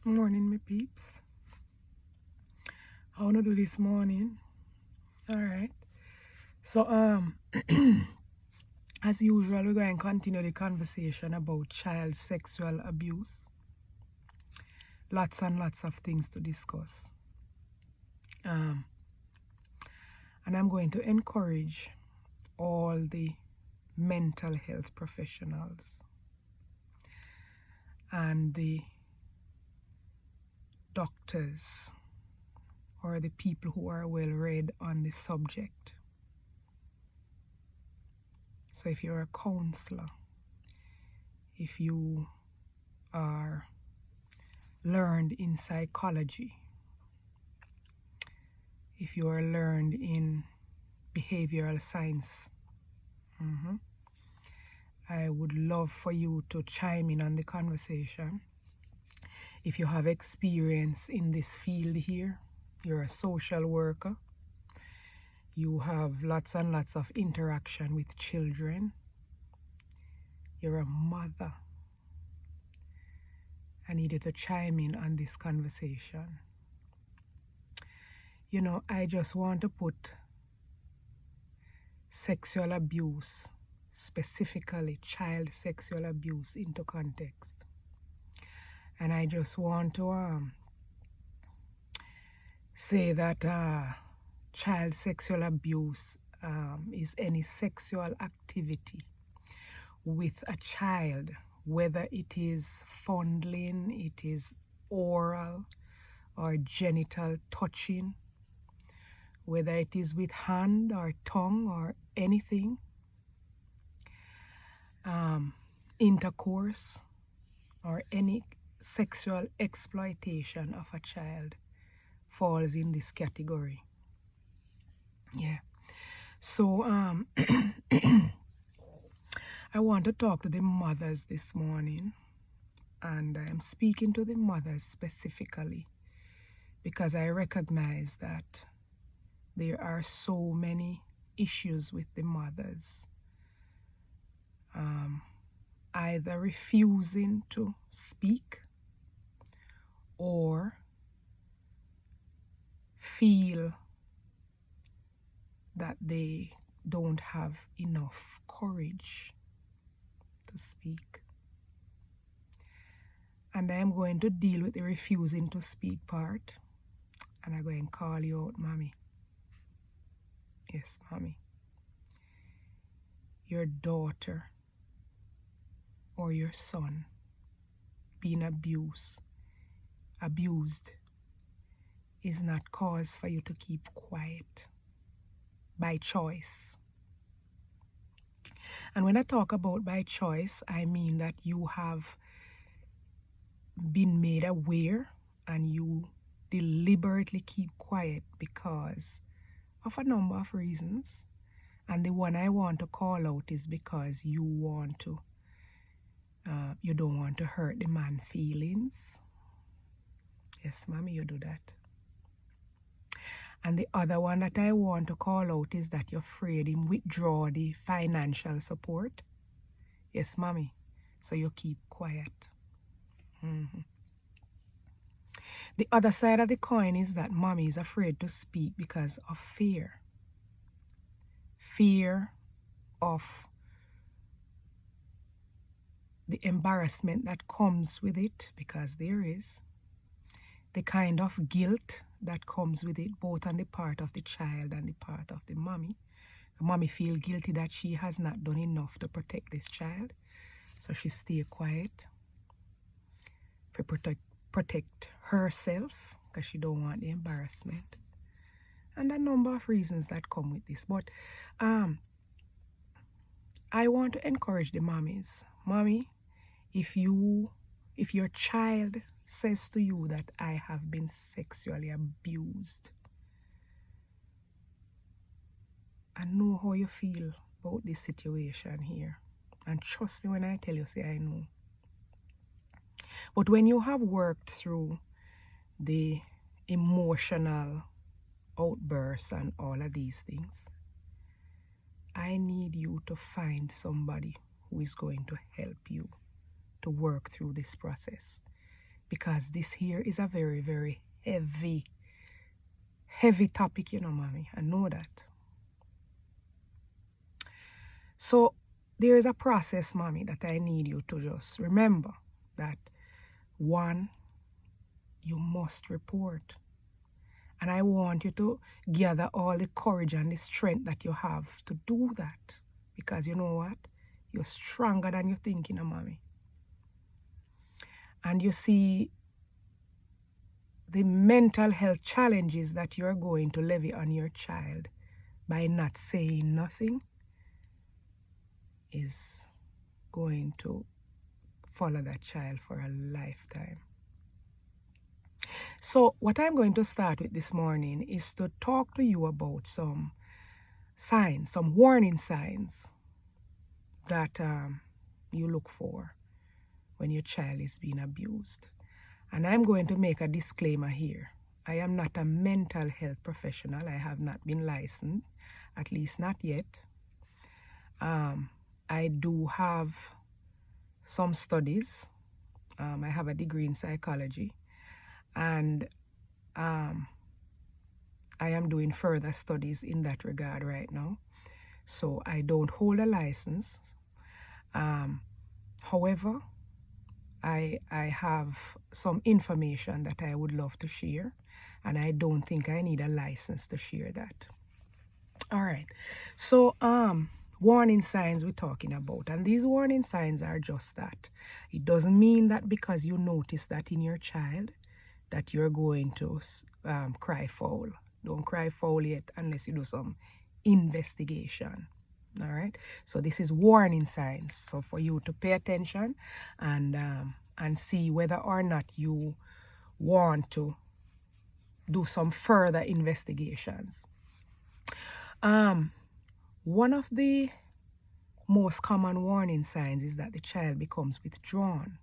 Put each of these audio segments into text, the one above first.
Morning, my peeps. How wanna do this morning? All right. So, as usual, we're going to continue the conversation about child sexual abuse. Lots and lots of things to discuss. And I'm going to encourage all the mental health professionals and the doctors or the people who are well read on the subject. So if you're a counselor, if you are learned in psychology, if you are learned in behavioral science, I would love for you to chime in on the conversation. If you have experience in this field here, you're a social worker, you have lots and lots of interaction with children, you're a mother, I need you to chime in on this conversation. You know, I just want to put sexual abuse, specifically child sexual abuse, into context. And I just want to say that child sexual abuse is any sexual activity with a child, whether it is fondling, it is oral or genital touching, whether it is with hand or tongue or anything, intercourse or any sexual exploitation of a child falls in this category. Yeah. So I want to talk to the mothers this morning, and I'm speaking to the mothers specifically because I recognize that there are so many issues with the mothers, either refusing to speak or feel that they don't have enough courage to speak. And I'm going to deal with the refusing to speak part, and I'm going to call you out, mommy. Yes, mommy. Your daughter or your son being abused is not cause for you to keep quiet by choice. And when I talk about by choice, I mean that you have been made aware and you deliberately keep quiet because of a number of reasons. And the one I want to call out is because you want to, you don't want to hurt the man's feelings. Yes, mommy, you do that. And the other one that I want to call out is that you're afraid him withdraw the financial support. Yes, mommy. So you keep quiet. The other side of the coin is that mommy is afraid to speak because of fear. Fear of the embarrassment that comes with it, because there is. The kind of guilt that comes with it, both on the part of the child and the part of the mommy. The mommy feels guilty that she has not done enough to protect this child, so she stay quiet to protect herself because she don't want the embarrassment. And a number of reasons that come with this. But I want to encourage the mommies. Mommy, if your child says to you that I have been sexually abused, I know how you feel about this situation here. And trust me when I tell you, say I know. But when you have worked through the emotional outbursts and all of these things, I need you to find somebody who is going to help you to work through this process. because this here is a very, very heavy topic, you know, mommy. I know that. So there is a process, mommy, that I need you to just remember that. One, you must report. And I want you to gather all the courage and the strength that you have to do that. Because you know what? You're stronger than you think, you know, mommy. And you see, the mental health challenges that you're going to levy on your child by not saying nothing is going to follow that child for a lifetime. So what I'm going to start with this morning is to talk to you about some signs, some warning signs that you look for when your child is being abused. And I'm going to make a disclaimer here. I am not a mental health professional. I have not been licensed, at least not yet. I do have some studies. I have a degree in psychology. And I am doing further studies in that regard right now. So I don't hold a license. However, I have some information that I would love to share, and I don't think I need a license to share that. All right. So warning signs we're talking about, and these warning signs are just that. It doesn't mean that because you notice that in your child that you're going to cry foul. Don't cry foul yet unless you do some investigation. All right. So this is warning signs. So for you to pay attention and see whether or not you want to do some further investigations. One of the most common warning signs is that the child becomes withdrawn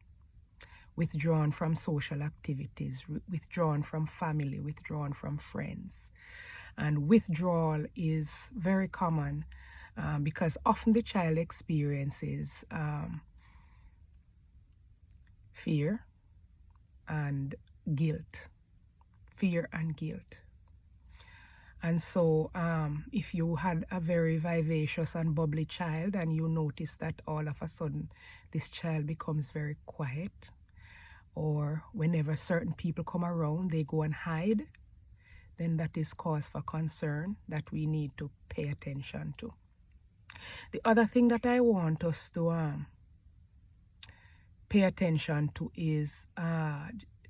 from social activities, withdrawn from family, withdrawn from friends. And withdrawal is very common because often the child experiences fear and guilt. And so if you had a very vivacious and bubbly child and you notice that all of a sudden this child becomes very quiet, or whenever certain people come around, they go and hide, then that is cause for concern that we need to pay attention to. The other thing that I want us to pay attention to is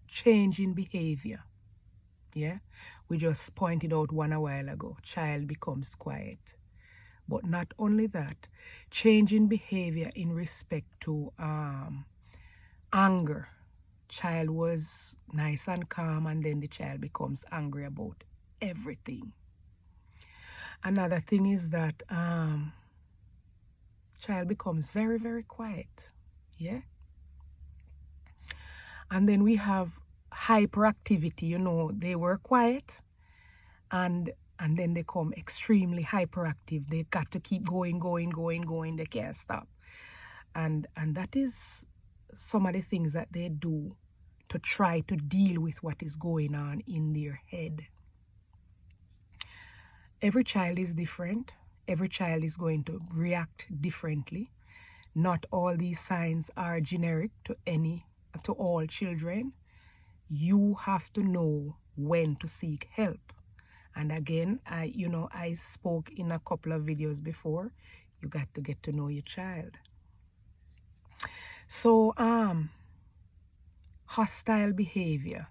change in behavior. Yeah, we just pointed out one a while ago. Child becomes quiet. But not only that, change in behavior in respect to anger. Child was nice and calm, and then the child becomes angry about everything. Another thing is that child becomes very, very quiet. Yeah. And then we have hyperactivity. You know, they were quiet and then they come extremely hyperactive. They got to keep going. They can't stop. And that is some of the things that they do to try to deal with what is going on in their head. Every child is different. Every child is going to react differently. Not all these signs are generic to all children. You have to know when to seek help. And again, I spoke in a couple of videos before. You got to get to know your child. So, hostile behavior,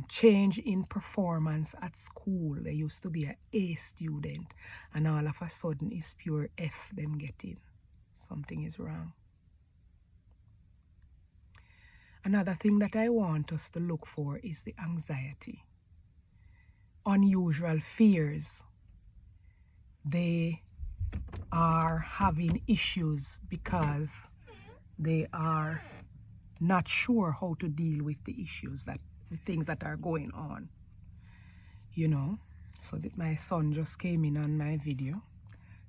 change in performance at school. They used to be an A student, and all of a sudden it's pure F them getting. Something is wrong. Another thing that I want us to look for is the anxiety. Unusual fears. They are having issues because they are not sure how to deal with the things that are going on. You know, so that my son just came in on my video.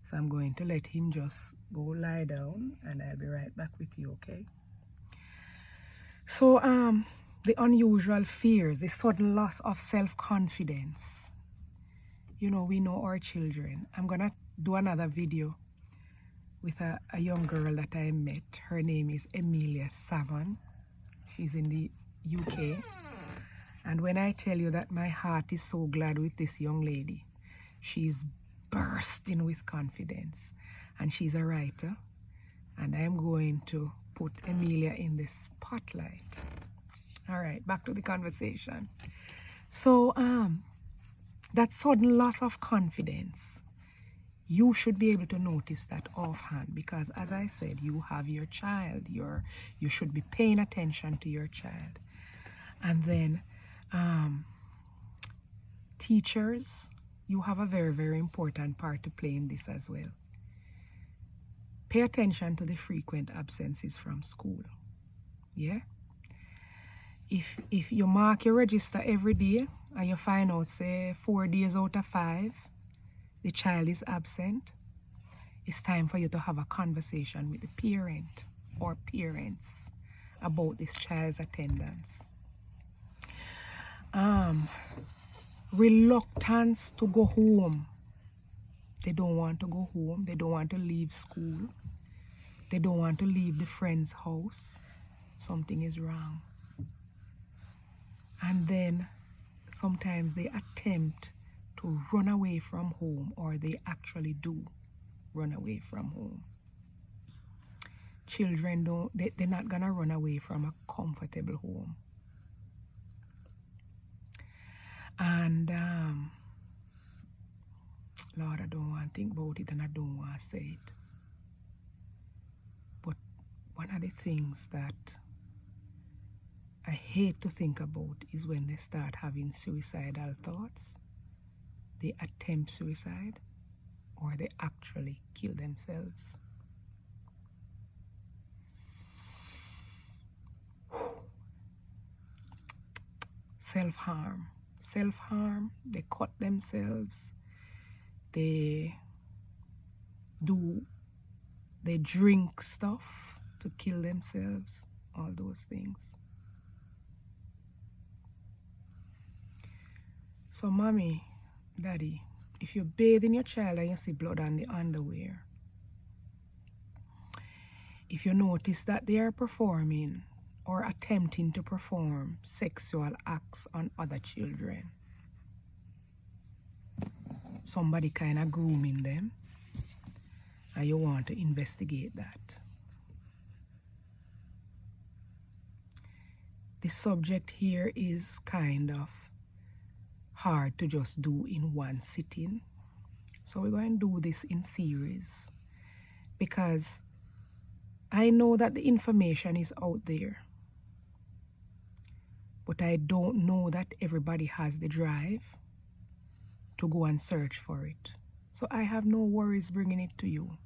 So I'm going to let him just go lie down and I'll be right back with you, okay? So the unusual fears, the sudden loss of self-confidence. You know, we know our children. I'm gonna do another video with a young girl that I met. Her name is Emilia Salmon. She's in the UK. And when I tell you that my heart is so glad with this young lady, she's bursting with confidence. And she's a writer. And I'm going to put Emilia in the spotlight. All right, back to the conversation. So that sudden loss of confidence, you should be able to notice that offhand, because as I said, you have your child. You should be paying attention to your child. And then teachers, you have a very, very important part to play in this as well. Pay attention to the frequent absences from school. Yeah? If you mark your register every day and you find out, say, 4 days out of 5, the child is absent, it's time for you to have a conversation with the parent or parents about this child's attendance. Reluctance to go home. They don't want to go home. They don't want to leave school. They don't want to leave the friend's house. Something is wrong. And then sometimes they attempt to run away from home, or they actually do run away from home. Children they're not gonna run away from a comfortable home. And Lord, I don't want to think about it and I don't want to say it. But one of the things that I hate to think about is when they start having suicidal thoughts, they attempt suicide, or they actually kill themselves. Self-harm. Self-harm, they cut themselves, they drink stuff to kill themselves, all those things. So mommy, daddy, if you bathe in your child and you see blood on the underwear, if you notice that they are performing or attempting to perform sexual acts on other children, somebody kind of grooming them, and you want to investigate that. The subject here is kind of hard to just do in one sitting. So we're going to do this in series, because I know that the information is out there, but I don't know that everybody has the drive to go and search for it. So I have no worries bringing it to you.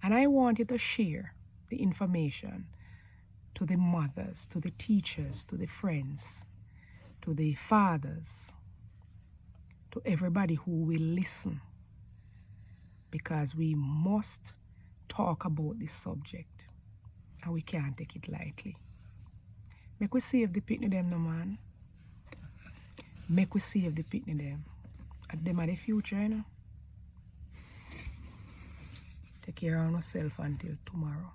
And I want you to share the information to the mothers, to the teachers, to the friends, to the fathers, to everybody who will listen, because we must talk about this subject and we can't take it lightly. Make we save the pitney them, no man. Make we save the pitney them. And them are the future, you know. Take care of yourself until tomorrow.